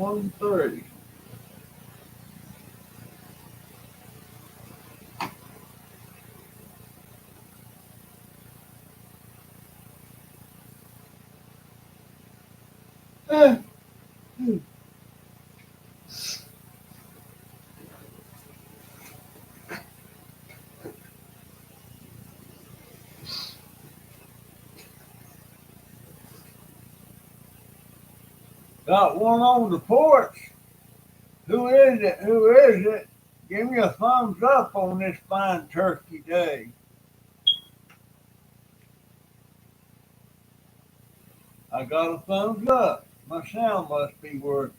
1:30. Eh, Got one on the porch. Who is it? Who is it? Give me a thumbs up on this fine turkey day. I got a thumbs up. My sound must be working.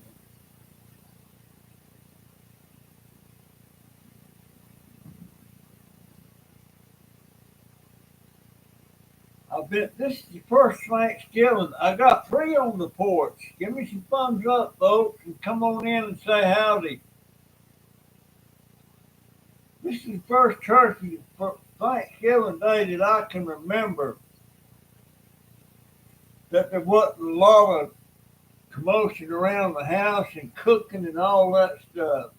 I bet this is the first Thanksgiving. I got three on the porch. Give me some thumbs up, folks, and come on in and say howdy. This is the first turkey for Thanksgiving Day that I can remember that there wasn't a lot of commotion around the house and cooking and all that stuff.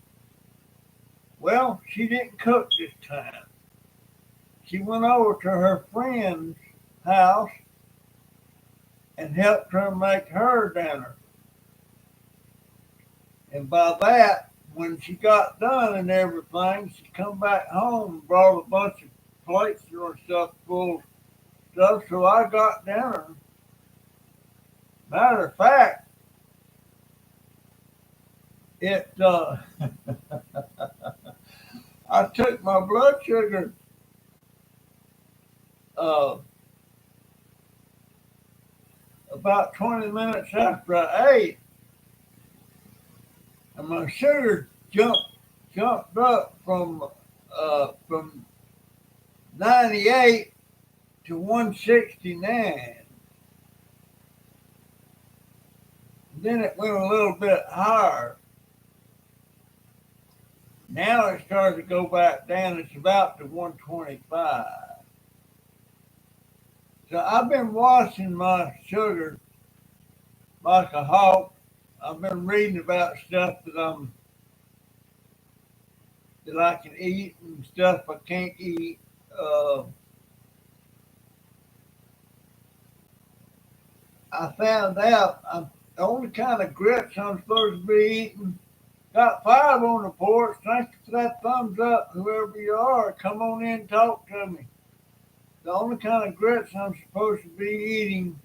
Well, she didn't cook this time. She went over to her friend's house and helped her make her dinner. And by that, when she got done and everything, she come back home and brought a bunch of plates or stuff full of stuff. So I got dinner. Matter of fact, it I took my blood sugar uh, about 20 minutes after I ate, and my sugar jumped up from 98 to 169. Then it went a little bit higher. Now it started to go back down. It's about to 125. So I've been watching my sugar like a hawk. I've been reading about stuff that I can eat and stuff I can't eat. Uh, I found out the only kind of grits I'm supposed to be eating. Got five on the porch. Thank you for that thumbs up, whoever you are. Come on in and talk to me. The only kind of grits I'm supposed to be eating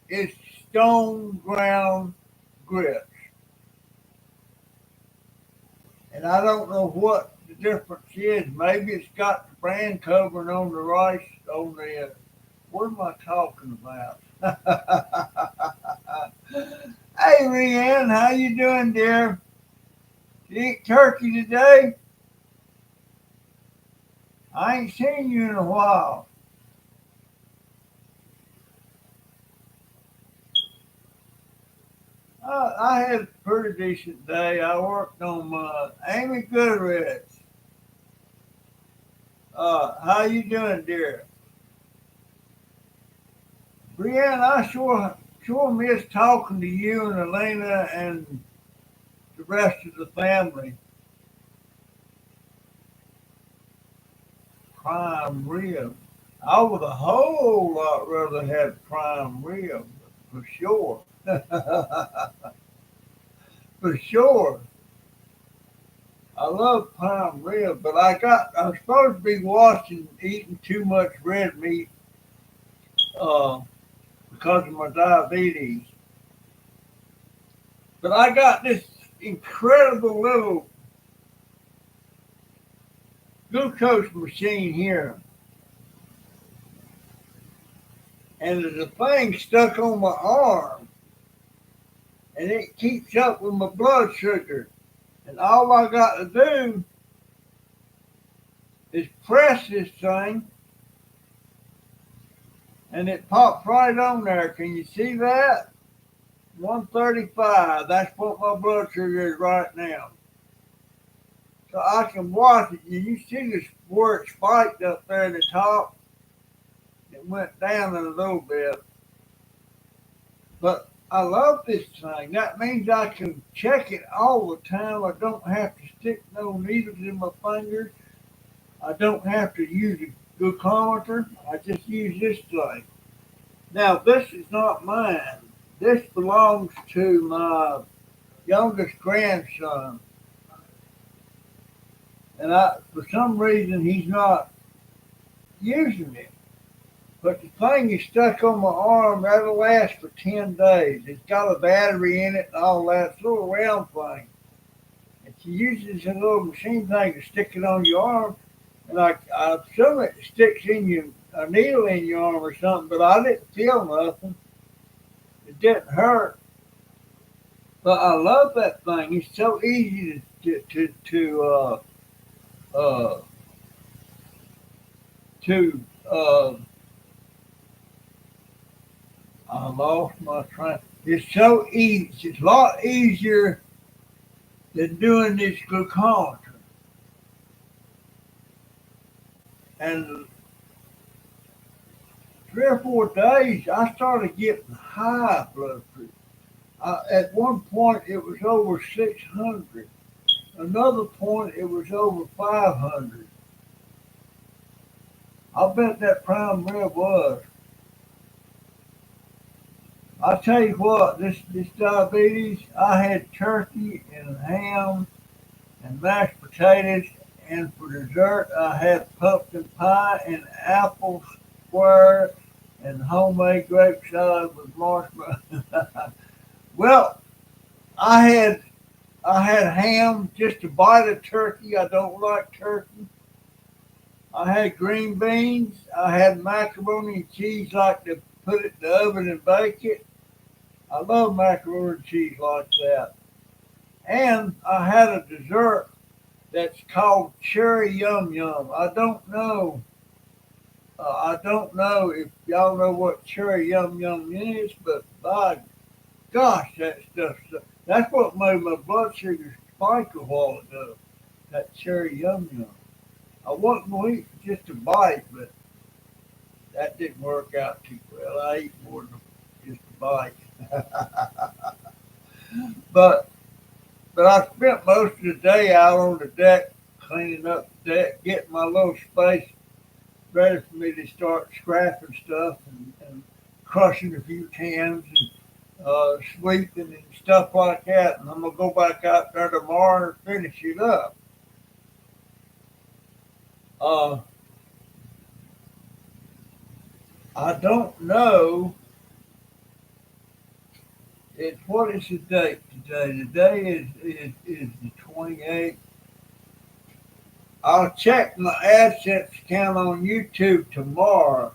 is stone ground grits. And I don't know what the difference is. Maybe it's got the brand covering on the rice, on the, what am I talking about? Hey, Leanne, how you doing, dear? You eat turkey today? I ain't seen you in a while. I had a pretty decent day. I worked on Amy Goodrich. How you doing, dear? Brianne, I sure miss talking to you and Elena and the rest of the family. Prime rib. I would a whole lot rather have prime rib, for sure. For sure. I love prime rib, but I'm supposed to be watching eating too much red meat uh, because of my diabetes. But I got this incredible little glucose machine here, and there's a thing stuck on my arm, and it keeps up with my blood sugar. And all I got to do is press this thing, and it pops right on there. Can you see that? 135. That's what my blood sugar is right now. So I can watch it. You see this where it spiked up there at the top? It went down a little bit. But I love this thing. That means I can check it all the time. I don't have to stick no needles in my fingers. I don't have to use a glucometer. I just use this thing. Now, this is not mine. This belongs to my youngest grandson. And for some reason, he's not using it. But the thing is stuck on my arm. That'll last for 10 days. It's got a battery in it and all that. It's a little round thing. And she uses a little machine thing to stick it on your arm. And I assume it sticks in you a needle in your arm or something, but I didn't feel nothing. It didn't hurt. But I love that thing. It's so easy uh, to I lost my train. It's so easy. It's a lot easier than doing this glucometer. And 3 or 4 days, I started getting high blood pressure. At one point, it was over 600. Another point, it was over 500. I bet that prime rib was. I tell you what, this diabetes, I had turkey and ham and mashed potatoes, and for dessert, I had pumpkin pie and apple square and homemade grape salad with marshmallow. Well, I had I had ham, just a bite of turkey. I don't like turkey. I had green beans. I had macaroni and cheese, like to put it in the oven and bake it. I love macaroni and cheese like that. And I had a dessert that's called cherry yum yum. I don't know if y'all know what cherry yum yum is, but by gosh, that's what made my blood sugar spike a while ago. That cherry yum yum. I wasn't going to eat just a bite, but that didn't work out too well. I ate more than just a bite. but but I spent most of the day out on the deck cleaning up the deck, getting my little space ready for me to start scrapping stuff and crushing a few cans and sweeping and stuff like that. And I'm gonna go back out there tomorrow and finish it up. Uh, I don't know. It's what is the date today? Today is the 28th. I'll check my AdSense account on YouTube tomorrow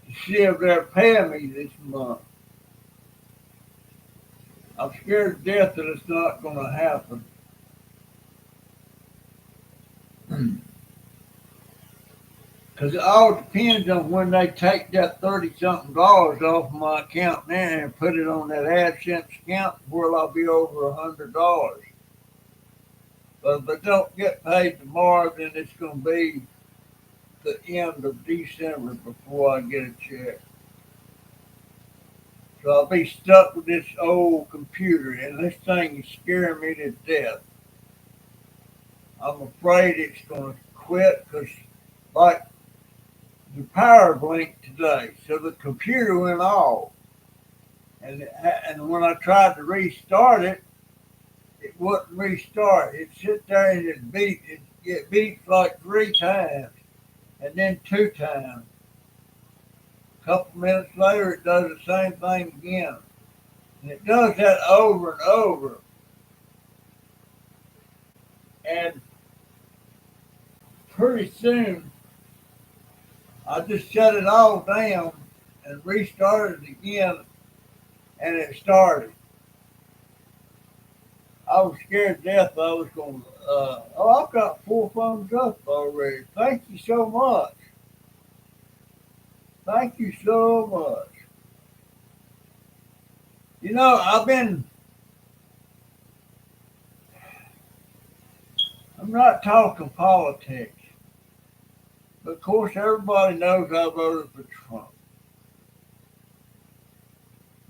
to see if they're paying me this month. I'm scared to death that it's not going to happen. Because it all depends on when they take that 30 something dollars off my account now and put it on that AdSense account where I'll be over $100. But if I don't get paid tomorrow, then it's going to be the end of December before I get a check. So I'll be stuck with this old computer, and this thing is scaring me to death. I'm afraid it's going to quit because, like, the power blinked today, so the computer went off. And when I tried to restart it, it wouldn't restart. It sit there and it beeps like 3 times, and then 2 times. A couple minutes later, it does the same thing again. And it does that over and over. And pretty soon, I just shut it all down and restarted it again, and it started. I was scared to death I was going to. I've got 4 thumbs up already. Thank you so much. Thank you so much. You know, I'm not talking politics, but of course everybody knows I voted for Trump.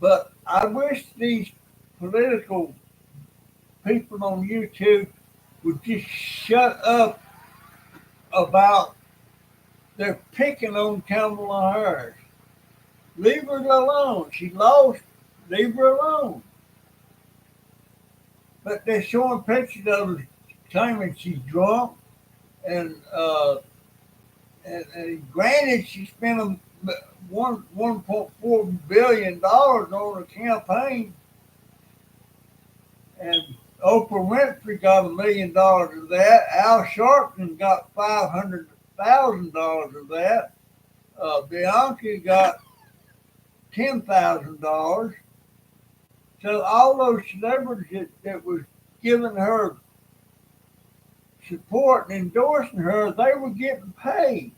But I wish these political people on YouTube would just shut up about they're picking on Kamala Harris. Leave her alone. She lost. Leave her alone. But they're showing pictures of her claiming she's drunk, and and granted she spent $1.4 billion on a campaign, and Oprah Winfrey got $1 million of that. Al Sharpton got $500,000 of that. Bianca got $10,000. So all those celebrities that was giving her support and endorsing her, they were getting paid.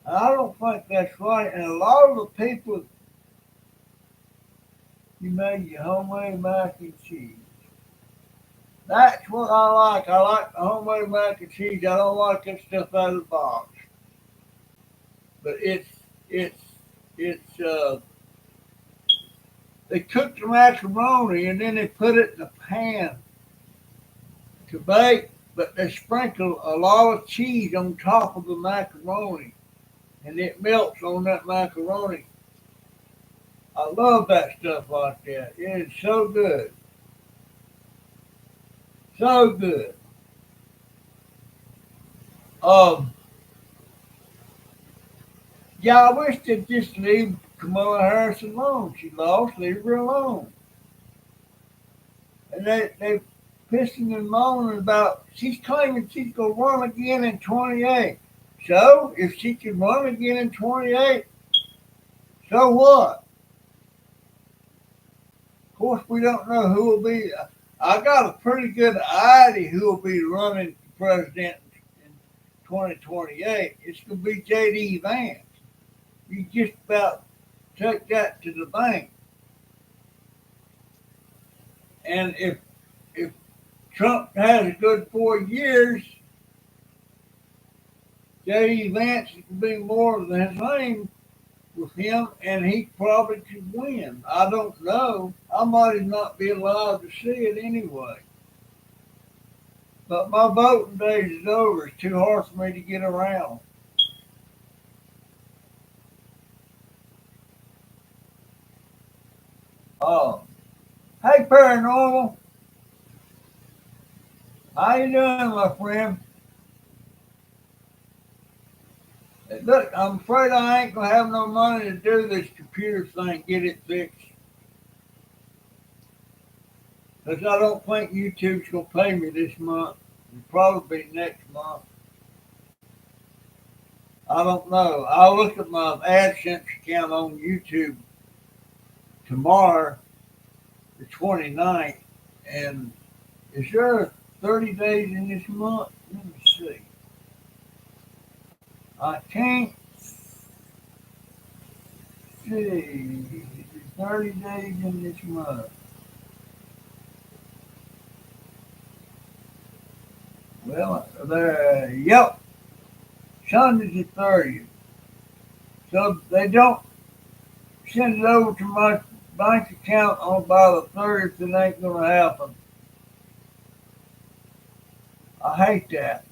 I don't think that's right. And a lot of the people, you made your homemade mac and cheese. That's what I like. I like the homemade mac and cheese. I don't like that stuff out of the box. But it's it's they cook the macaroni and then they put it in a pan to bake, but they sprinkle a lot of cheese on top of the macaroni and it melts on that macaroni. I love that stuff like that. It is so good. So good. Um, yeah, I wish they'd just leave Kamala Harris alone. She lost, leave her alone. And they pissing and moaning about she's claiming she's gonna run again in 28. So if she can run again in 28, so what? Of course, we don't know who will be. I got a pretty good idea who will be running for president in 2028. It's going to be J.D. Vance. You just about take that to the bank. And if Trump has a good 4 years, J.D. Vance could be more than his name with him, and he probably could win. I don't know. I might not be allowed to see it anyway. But my voting days is over. It's too hard for me to get around. Oh, hey, Paranormal. How you doing, my friend? Hey, look, I'm afraid I ain't gonna have no money to do this computer thing, get it fixed. Because I don't think YouTube's gonna pay me this month. It'll probably be next month. I don't know. I'll look at my AdSense account on YouTube tomorrow, the 29th. And is there 30 days in this month? Let me see. I can't see. 30 days in this month. Well, there, yep, Sunday's the 30th. So they don't send it over to my bank account on by the 30th, it ain't gonna happen. I hate that.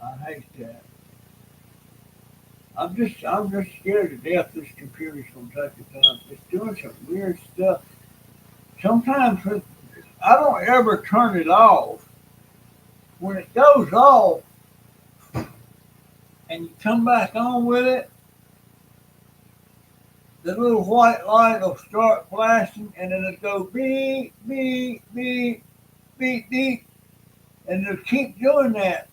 I hate that. I'm just scared to death this computer's gonna take its time. It's doing some weird stuff. Sometimes I don't ever turn it off. When it goes off and you come back on with it, the little white light will start flashing and then it'll go beep, beep, beep, beep, beep. And it'll keep doing that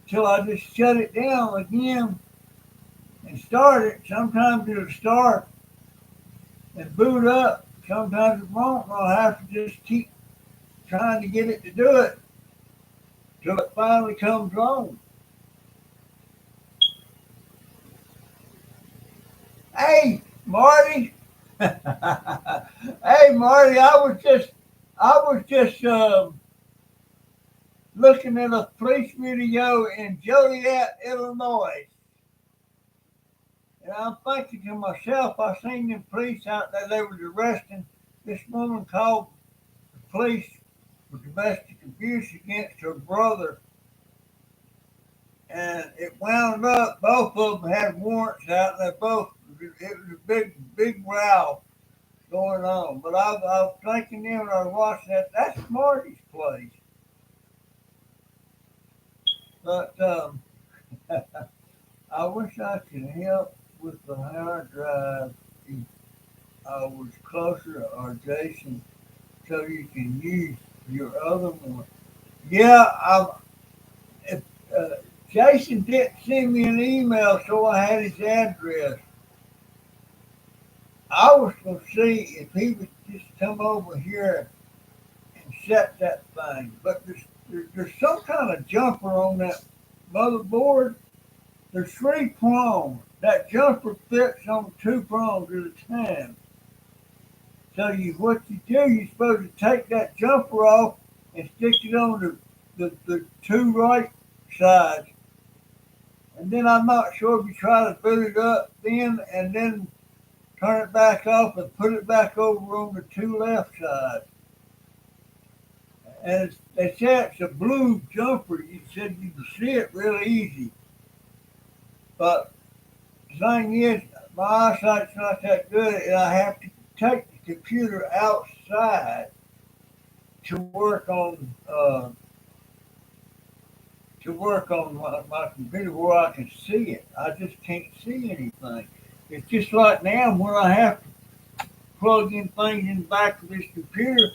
till I just shut it down again and start it. Sometimes it'll start and boot up. Sometimes it won't. I'll have to just keep trying to get it to do it till it finally comes on. Hey, Marty. Hey, Marty. I was just looking at a police video in Joliet, Illinois. And I'm thinking to myself, I seen them police out there, they was arresting this woman called the police for domestic abuse against her brother. And it wound up, both of them had warrants out, and they both, it was a big row going on. But I was thinking then when I was watching that, that's Marty's place. But I wish I could help with the hard drive if I was closer or Jason so you can use your other one. Yeah, if, Jason didn't send me an email, so I had his address. I was going to see if he would just come over here and set that thing. But there's some kind of jumper on that motherboard. There's 3 prongs. That jumper fits on 2 prongs at a time. So what you do, you're supposed to take that jumper off and stick it on the 2 right sides. And then I'm not sure if you try to boot it up then and then turn it back off and put it back over on the 2 left sides. And they said it's a blue jumper. You said you can see it real easy. But the thing is, my eyesight's not that good, and I have to take the computer outside to work on my computer where I can see it. I just can't see anything. It's just like now when I have to plug in things in the back of this computer,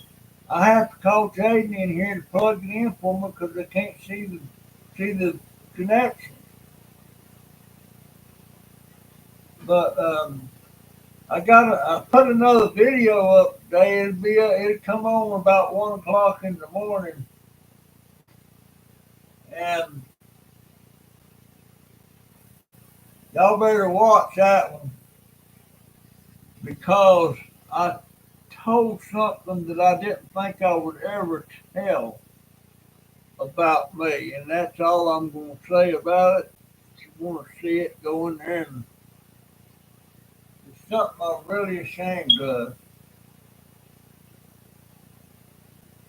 I have to call Jaden in here to plug it in for me because I can't see the connection. But I put another video up today. It'll come on about 1 o'clock in the morning, and y'all better watch that one because I told something that I didn't think I would ever tell about me, and that's all I'm going to say about it. If you want to see it, go in there, and it's something I'm really ashamed of.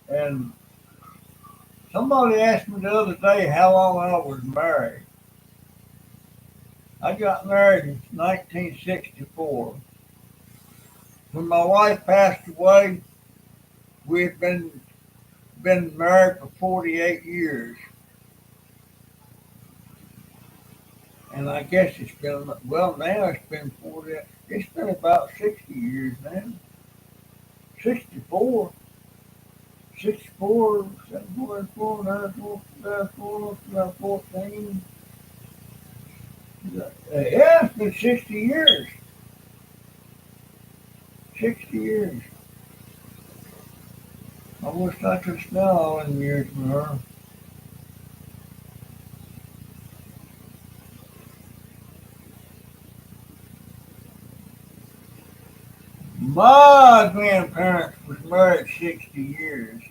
And somebody asked me the other day how long I was married. I got married in 1964. When my wife passed away, we had been married for 48 years. And I guess it's been, well, now it's been 40, it's been about 60 years now. 64, 64, 74, 94, 14. Yeah, it's been 60 years. 60 years. I wish I could smell all them years with her. My grandparents was married 60 years.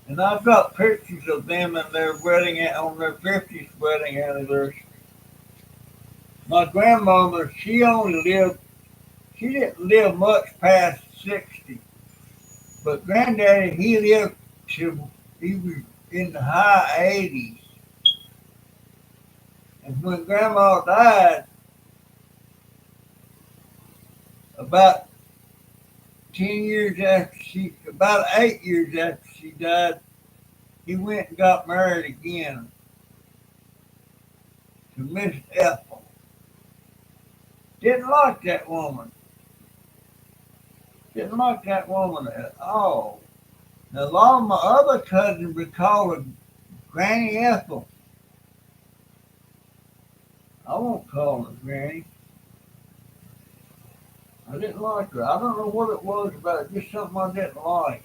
And I've got pictures of them and their wedding on their 50th wedding anniversary. My grandmother, she didn't live much past 60. But granddaddy, he lived till he was in the high 80s. And when grandma died, about about 8 years after she died, he went and got married again to Miss Ethel. Didn't like that woman. Didn't like that woman at all. Now, a lot of my other cousins would call her Granny Ethel. I won't call her Granny. I didn't like her. I don't know what it was about it, just something I didn't like.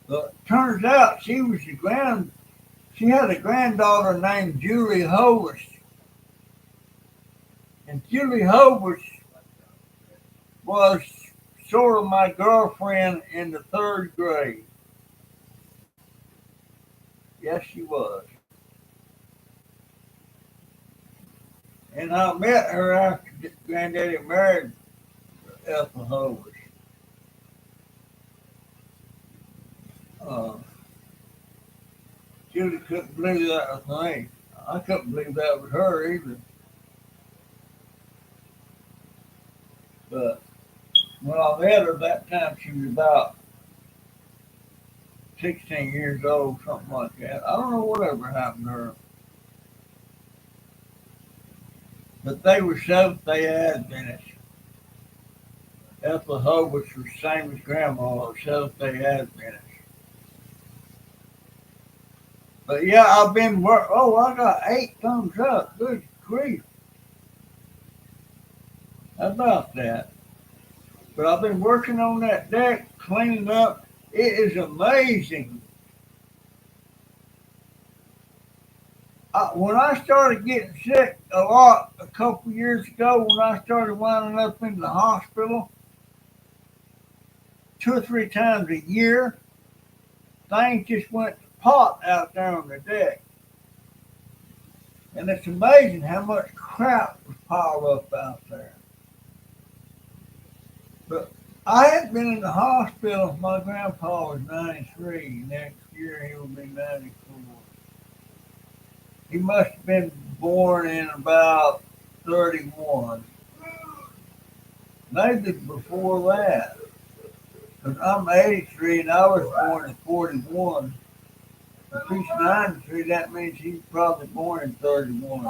But turns out she had a granddaughter named Julie Hovis. And Julie Hovis was sort of my girlfriend in the third grade. Yes, she was. And I met her after Granddaddy married Ethel Hovers. Uh, Judy couldn't believe that was me. I couldn't believe that was her either. But when I met her that time, she was about 16 years old, something like that. I don't know whatever happened to her. But they were Seventh day Adventists. Ethel Hovers was the same as Grandma, Seventh day Adventist. But yeah, I've been oh, I got 8 thumbs up. Good grief. How about that? But I've been working on that deck, cleaning up. It is amazing. When I started getting sick a lot a couple years ago, when I started winding up in the hospital 2 or 3 times a year, things just went to pot out there on the deck. And it's amazing how much crap was piled up out there. But I had been in the hospital. My grandpa was 93. Next year he will be 94. He must have been born in about 31. Maybe before that. Because I'm 83 and I was born in 41. If he's 93, that means he's probably born in 31.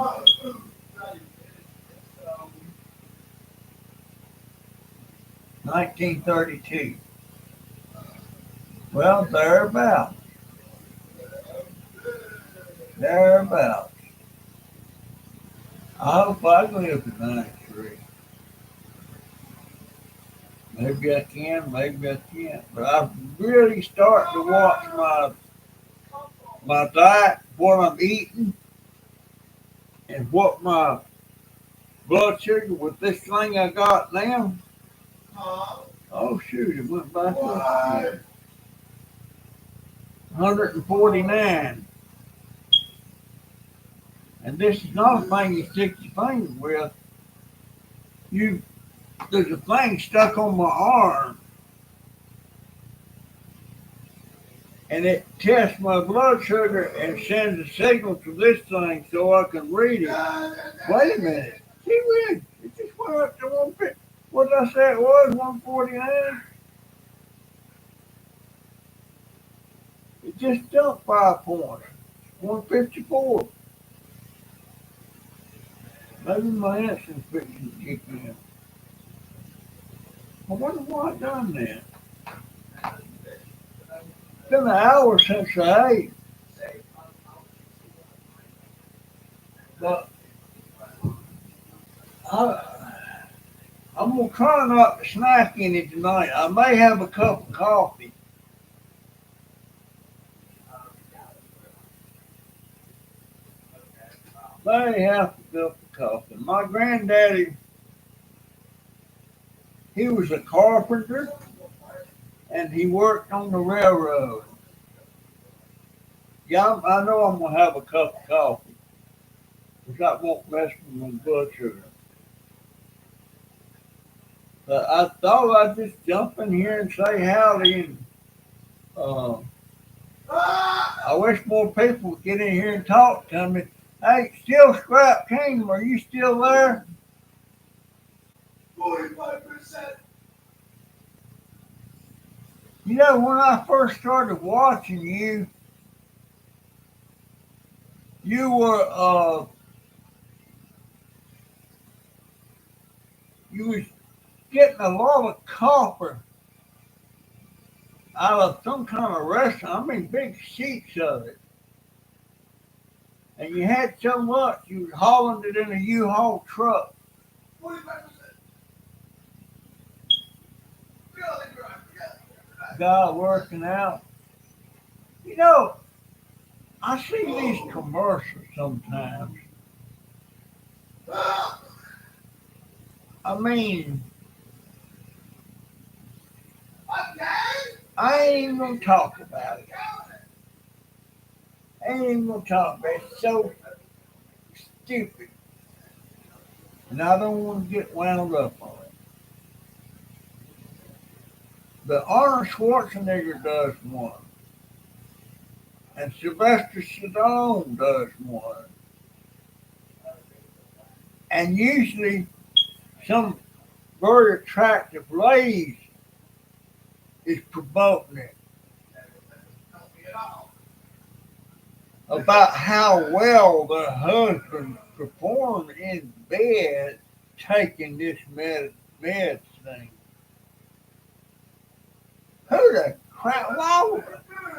1932. Well, thereabouts. Thereabouts. I hope I live to 93. Maybe I can, maybe I can't. But I'm really starting to watch my diet, what I'm eating, and what my blood sugar with this thing I got now. Oh shoot, it went back up again. 149. And this is not a thing you stick your finger with. There's a thing stuck on my arm, and it tests my blood sugar and sends a signal to this thing so I can read it. Wait a minute. Gee whiz, it just went up to 150. What did I say it was? 149? It just jumped 5 points. 154. Maybe my insulin's fixing to kick in. I wonder why I done that. It's been an hour since I ate. But I'm going to try not to snack any tonight. I may have a cup of coffee. May have a cup of coffee. My granddaddy, he was a carpenter and he worked on the railroad. Yeah, I know I'm going to have a cup of coffee because that won't mess with my blood sugar. But I thought I'd just jump in here and say howdy. And I wish more people would get in here and talk to me. Hey, still Scrap Kingdom, are you still there? 45%. You know, when I first started watching you, you were you was getting a lot of copper out of some kind of restaurant. I mean, big sheets of it. And you had so much, you was hauling it in a U-Haul truck. 45%. Guy working out. You know, I see these commercials sometimes. I mean, I ain't even gonna talk about it. I ain't even gonna talk about it. It's so stupid. And I don't want to get wound up on it. But Arnold Schwarzenegger does one. And Sylvester Stallone does one. And usually some very attractive lady is promoting it about how well the husband performed in bed taking this med thing. Who the crap? Why?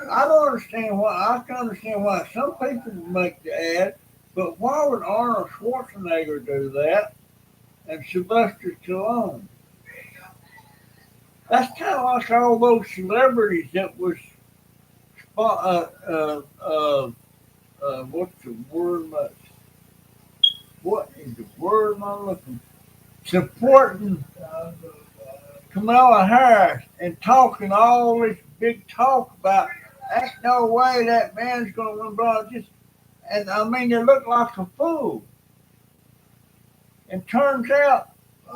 I don't understand why. I can understand why some people make the ad, but why would Arnold Schwarzenegger do that and Sylvester Stallone? That's kind of like all those celebrities that was what's the word? What is the word I'm looking for? Supporting Kamala Harris and talking all this big talk about ain't no way that man's going to win, blah, just, and I mean, they look like a fool. And turns out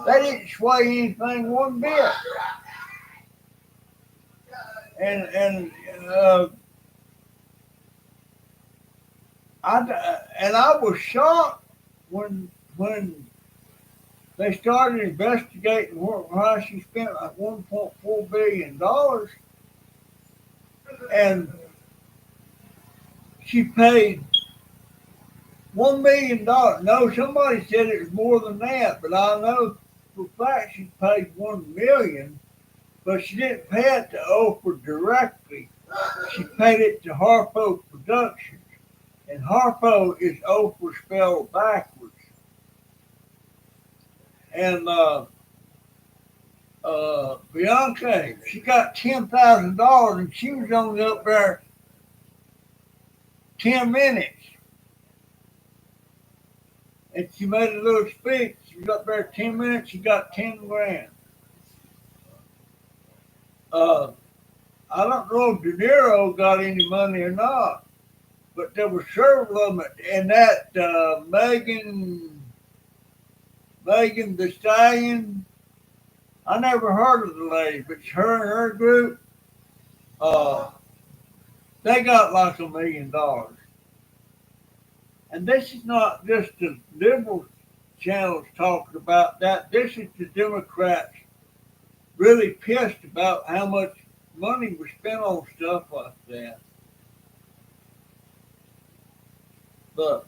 they didn't sway anything one bit. And I was shocked when they started investigating why she spent like $1.4 billion, and she paid $1 million. No, somebody said it was more than that, but I know for a fact she paid $1 million. But she didn't pay it to Oprah directly. She paid it to Harpo Productions, and Harpo is Oprah spelled backwards. And Beyonce, she got $10,000, and she was only up there 10 minutes. And she made a little speech. She was up there 10 minutes. She got 10 grand. I don't know if De Niro got any money or not, but there were several of them. And that Megan Thee Stallion, I never heard of the lady, but her and her group, they got like $1 million. And this is not just the liberal channels talking about that. This is the Democrats really pissed about how much money was spent on stuff like that. But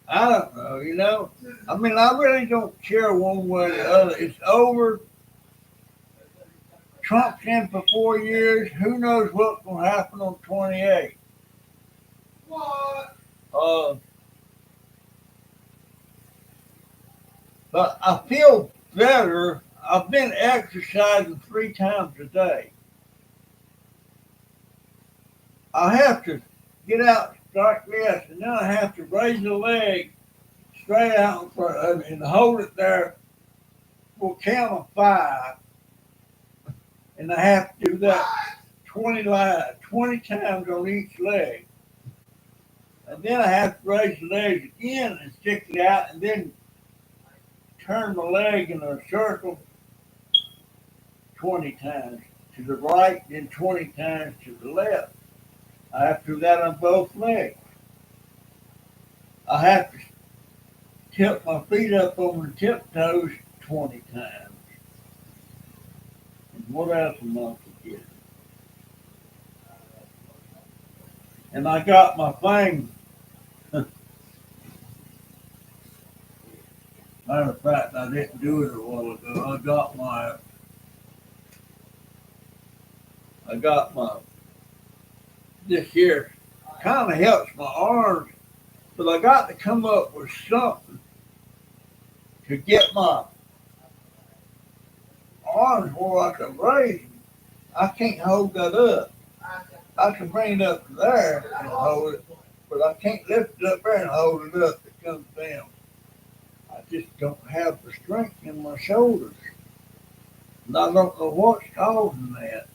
I don't know, I mean, I really don't care one way or the other. It's over. Trump's in for 4 years. Who knows what's going to happen on 28? What? But I feel better. I've been exercising 3 times a day. I have to get out like this, and then I have to raise the leg straight out in front of me and hold it there for a count of 5. And I have to do that 20 times on each leg. And then I have to raise the leg again and stick it out, and then turn the leg in a circle 20 times to the right, then 20 times to the left. I have to do that on both legs. I have to tip my feet up on the tiptoes 20 times. And what else am I forgetting? And I got my thing. Matter of fact, I didn't do it a while ago. I got my this here kind of helps my arms, but I got to come up with something to get my arms where I can raise them. I can't hold that up. I can bring it up to there and hold it, but I can't lift it up there and hold it up. It comes down. I just don't have the strength in my shoulders. And I don't know what's causing that.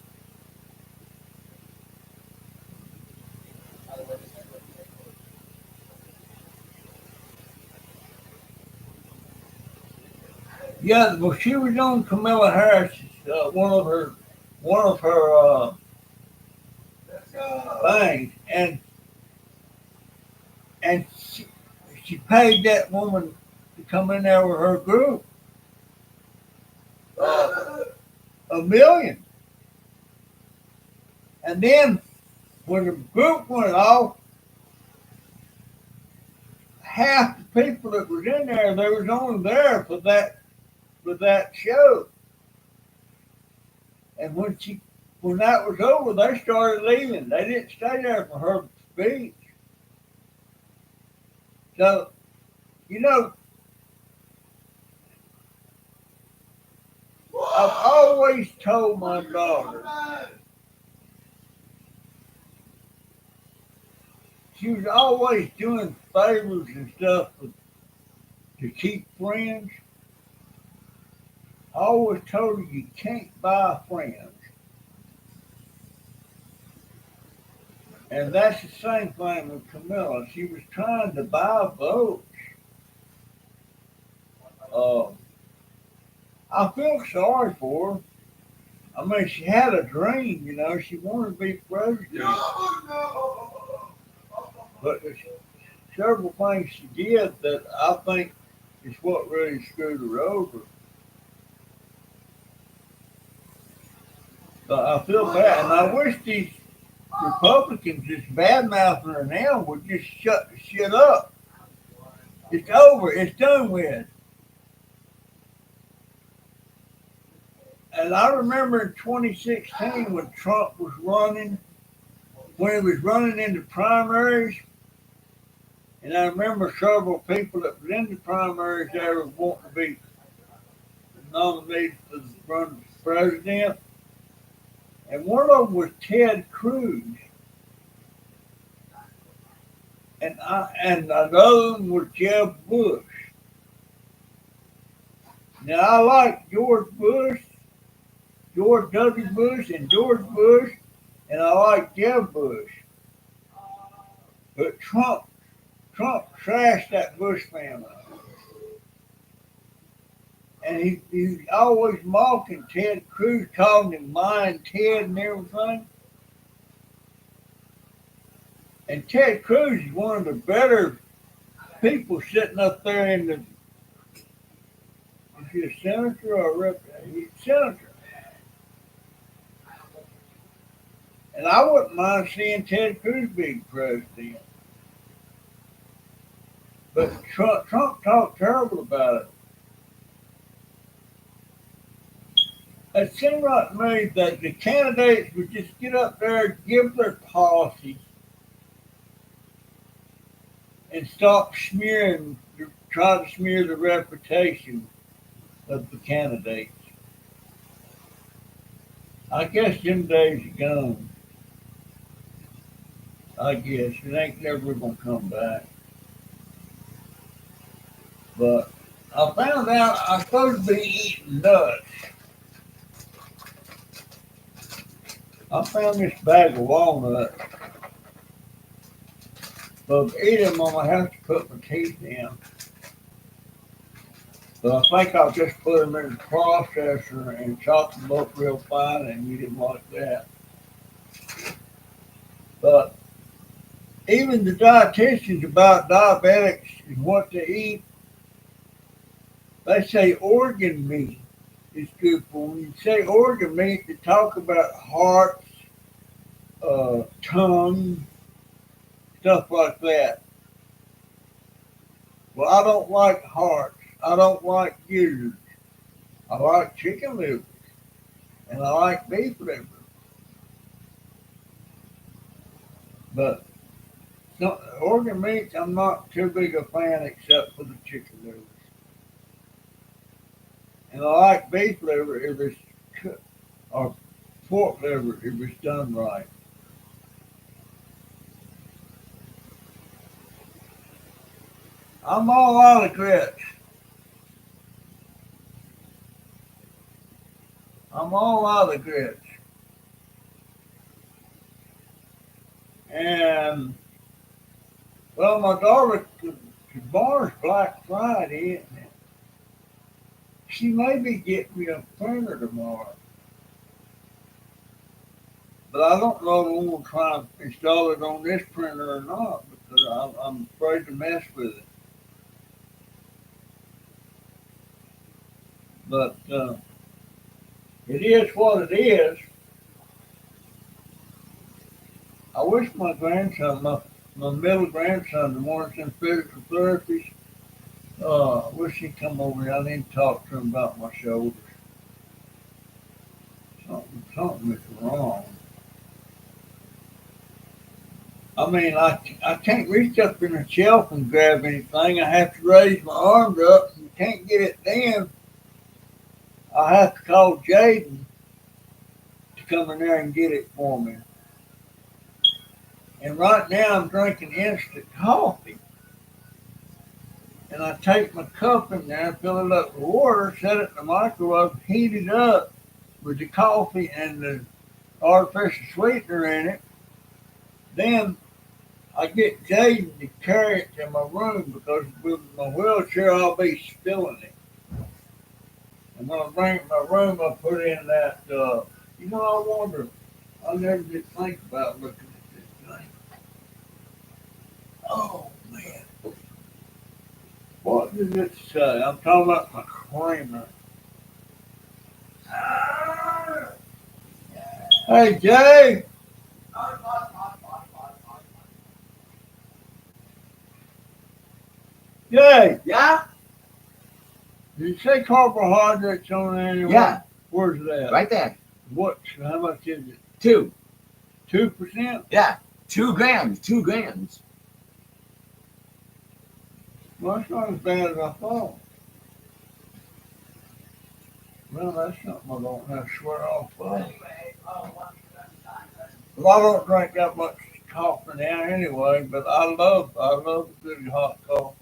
Yeah, well, she was on Camilla Harris, one of her things, and she paid that woman to come in there with her group uh, $1 million, and then when the group went off, half the people that was in there, they was only there for that show, and when that was over, they started leaving. They didn't stay there for her speech. So you know, I've always told my daughter, she was always doing favors and stuff to keep friends. I always told her you can't buy friends. And that's the same thing with Camilla. She was trying to buy votes. Uh, I feel sorry for her. I mean, she had a dream, she wanted to be president. But there's several things she did that I think is what really screwed her over. So I feel bad, and I wish these Republicans just bad mouthing her now would just shut the shit up. It's over. It's done with. And I remember in 2016 when Trump was running, when he was running into primaries, and I remember several people that was in the primaries there were wanting to be nominated to run for president, and one of them was Ted Cruz, and another one was Jeb Bush. Now I like George W. Bush, and George Bush, and I like Jeb Bush, but Trump trashed that Bush family. And he always mocking Ted Cruz, calling him Mine Ted and everything. And Ted Cruz is one of the better people sitting up there in the. Is he a senator or a rep? He's a senator. And I wouldn't mind seeing Ted Cruz being president. But Trump talked terrible about it. It seemed like to me that the candidates would just get up there, give their policies, and stop smearing, try to smear the reputation of the candidates. I guess them days are gone. I guess it ain't never gonna come back. But I found out I'm supposed to be eating nuts. I found this bag of walnuts, but to eat them, I'm gonna have to put my teeth in. But I think I'll just put them in the processor and chop them up real fine and eat them like that. But even the dietitians about diabetics and what to eat, they say organ meat is good for. When you say organ meat, they talk about hearts, tongue, stuff like that. Well, I don't like hearts. I don't like gizzards. I like chicken liver and I like beef liver. But organ meats, I'm not too big a fan except for the chicken liver. And I like beef liver if it's cooked, or pork liver if it's done right. I'm all out of grits. I'm all out of grits. And, well, my daughter, tomorrow's Black Friday, isn't it? She may be getting me a printer tomorrow, but I don't know if I'm going to try and install it on this printer or not because I'm afraid to mess with it. But it is what it is. I wish my grandson, my middle grandson, the one that's in physical therapy, I wish he'd come over here. I need to talk to him about my shoulders. Something is wrong. I mean, I can't reach up in a shelf and grab anything. I have to raise my arms up and can't get it down. I have to call Jaden to come in there and get it for me. And right now I'm drinking instant coffee. And I take my cup in there, fill it up with water, set it in the microwave, heat it up with the coffee and the artificial sweetener in it. Then I get Jaden to carry it to my room because with my wheelchair I'll be spilling it. And when I bring it to my room, I put in that, I wonder, I never did think about looking at this thing. Oh, man. What does it say? I'm talking about my creamer. Hey, Jay. Jay. Yeah? Did you say carbohydrates on there anyway? Yeah. Where's that? Right there. How much is it? 2. 2%? Yeah. 2 grams. 2 grams. Well, that's not as bad as I thought. Well, that's something I don't have to swear off of. Well, I don't drink that much coffee now anyway, but I love a good hot cup.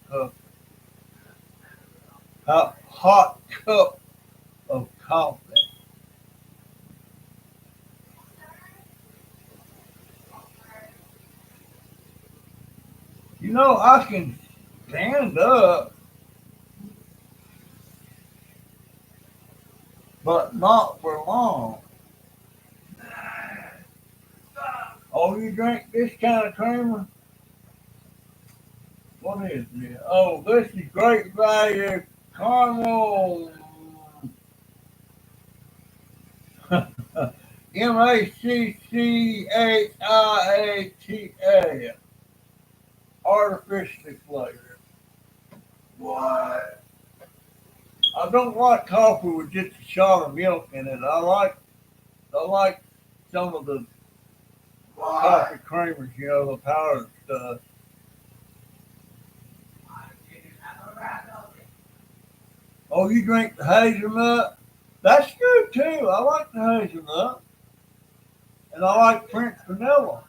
Hot cup of coffee. I can stand up, but not for long. Oh, you drink this kind of creamer? What is this? Oh, this is Great Value Caramel. MACCHIATA. Artificially flavored. What? I don't like coffee with just a shot of milk in it. I like some of the coffee creamers, the powdered stuff. Oh, you drink the hazelnut? That's good too. I like the hazelnut. And I like French vanilla.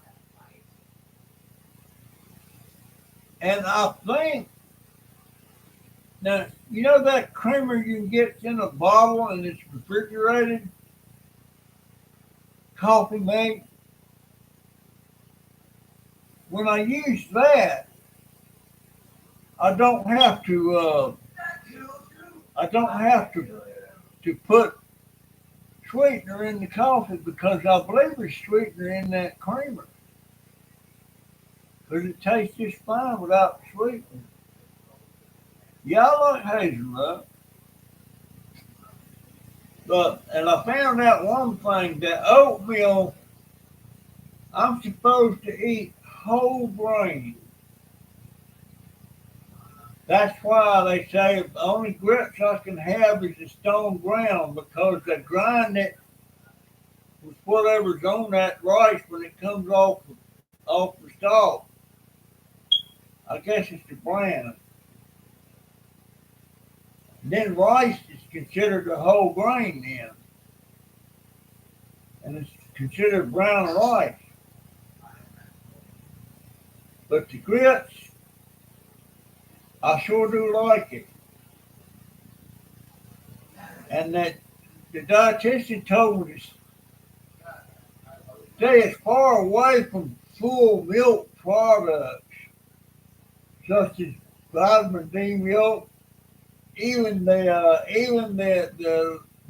And I think, now, that creamer you can get in a bottle and it's refrigerated? Coffee mate? When I use that, I don't have to put sweetener in the coffee because I believe there's sweetener in that creamer. Because it tastes just fine without the sweetener. Yeah, I like hazelnut. And I found out one thing, that oatmeal, I'm supposed to eat whole grain. That's why they say the only grits I can have is the stone ground because they grind it with whatever's on that rice when it comes off the stalk. I guess it's the bran. Then rice is considered a whole grain then. And it's considered brown rice. But the grits, I sure do like it. And that the dietitian told me to stay as far away from full milk products, such as vitamin D milk, even the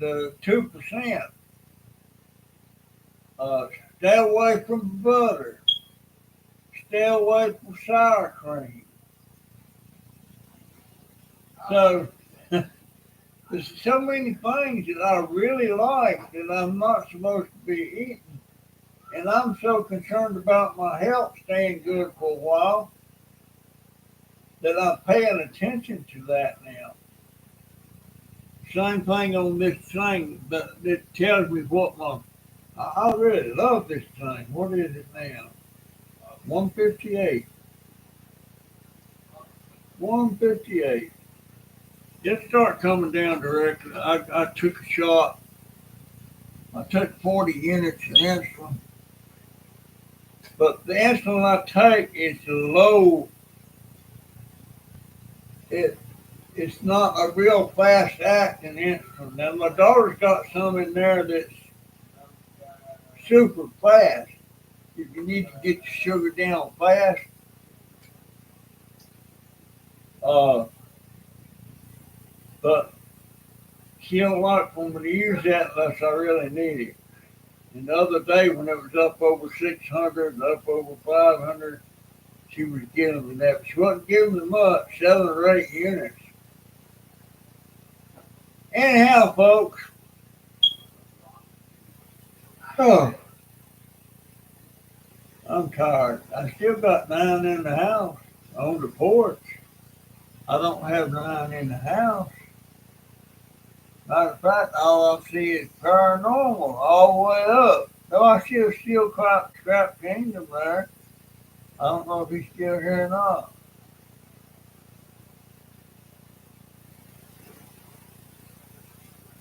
2%. Stay away from butter. Stay away from sour cream. So there's so many things that I really like that I'm not supposed to be eating. And I'm so concerned about my health staying good for a while that I'm paying attention to that now. Same thing on this thing that tells me what I really love this thing. What is it now? 158. 158. Just start coming down directly. I took a shot. I took 40 units of insulin. But the insulin I take is low. It it's not a real fast acting insulin. Now my daughter's got some in there that's super fast. If you need to get your sugar down fast, uh, but she don't like for me to use that unless I really need it. And the other day when it was up over 600, up over 500, she was giving me that. She wasn't giving me much, 7 or 8 units. Anyhow, folks, oh, I'm tired. I still got 9 in the house on the porch. I don't have 9 in the house. Matter of fact, all I see is paranormal all the way up. Though I see a steel scrap kingdom there. I don't know if he's still here or not.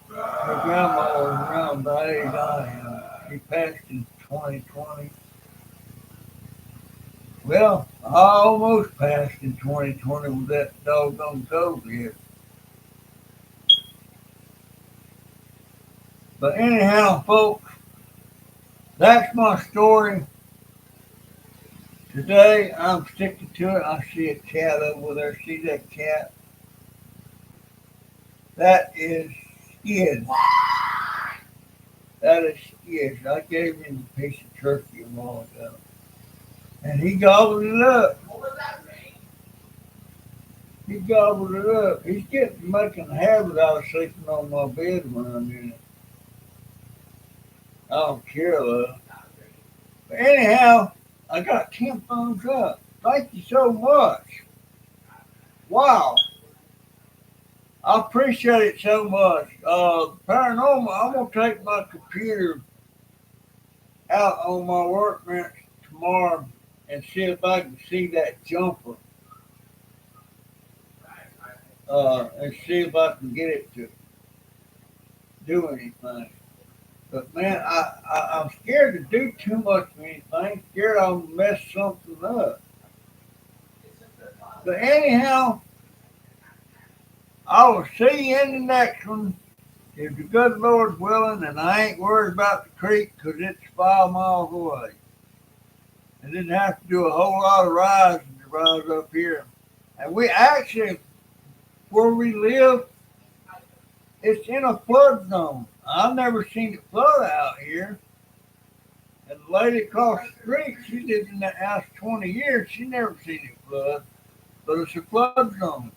My grandma was around the age I am. He passed in 2020. Well, I almost passed in 2020 with that doggone COVID. But anyhow, folks, that's my story. Today, I'm sticking to it. I see a cat over there. See that cat? That is Skid. That is Skid. I gave him a piece of turkey a while ago. And he gobbled it up. He gobbled it up. He's making a habit out of sleeping on my bed when I'm in it. I don't care though. But anyhow, I got 10 thumbs up. Thank you so much. Wow. I appreciate it so much. Paranormal, I'm going to take my computer out on my workbench tomorrow and see if I can see that jumper. And see if I can get it to do anything. But man, I'm scared to do too much of anything. Scared I'll mess something up. But anyhow, I will see you in the next one. If the good Lord's willing, and I ain't worried about the creek because it's 5 miles away. I didn't have to do a whole lot of rising to rise up here. And we actually, where we live, it's in a flood zone. I've never seen it flood out here. And the lady across the street, she lived in that house 20 years. She never seen it flood. But it's a flood zone.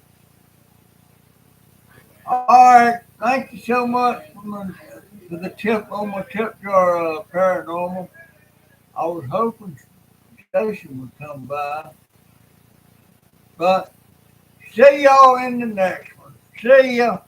All right. Thank you so much for the tip on my tip jar paranormal. I was hoping Jason would come by. But see y'all in the next one. See ya.